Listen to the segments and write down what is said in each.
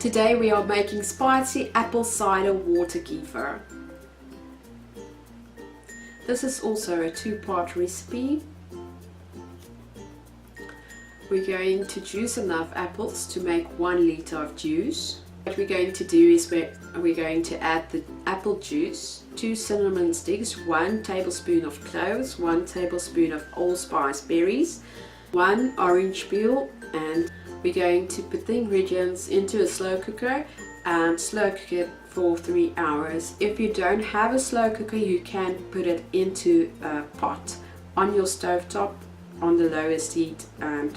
Today we are making spicy apple cider water kefir. This is also a two-part recipe. We're going to juice enough apples to make 1 liter of juice. What we're going to do is we're going to add the apple juice, 2 cinnamon sticks, 1 tablespoon of cloves, 1 tablespoon of allspice berries, 1 orange peel, and we're going to put the ingredients into a slow cooker and slow cook it for 3 hours. If you don't have a slow cooker, you can put it into a pot on your stovetop on the lowest heat and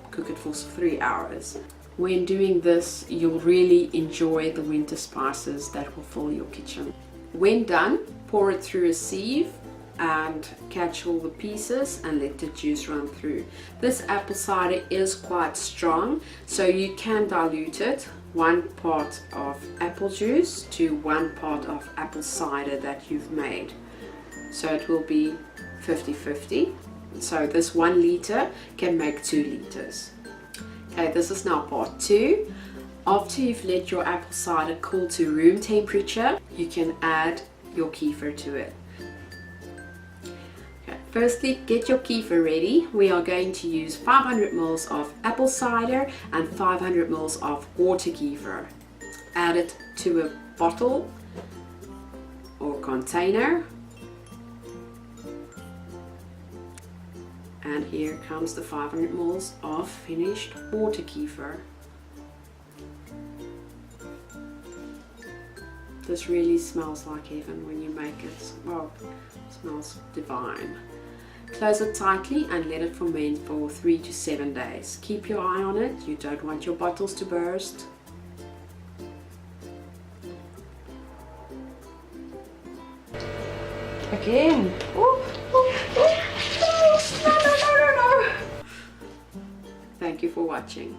cook it for 3 hours. When doing this, you'll really enjoy the winter spices that will fill your kitchen. When done, pour it through a sieve and catch all the pieces and let the juice run through. This apple cider is quite strong, so you can dilute it 1 part of apple juice to 1 part of apple cider that you've made. So it will be 50-50. So this 1 liter can make 2 liters. Okay, this is now part 2. After you've let your apple cider cool to room temperature, you can add your kefir to it. Okay, firstly, get your kefir ready. We are going to use 500 ml of apple cider and 500 ml of water kefir. Add it to a bottle or container. And here comes the 500 ml of finished water kefir. This really smells like heaven when you make it. Well, it smells divine. Close it tightly and let it ferment for 3 to 7 days. Keep your eye on it, you don't want your bottles to burst. Again. Ooh, ooh, ooh. No. Thank you for watching.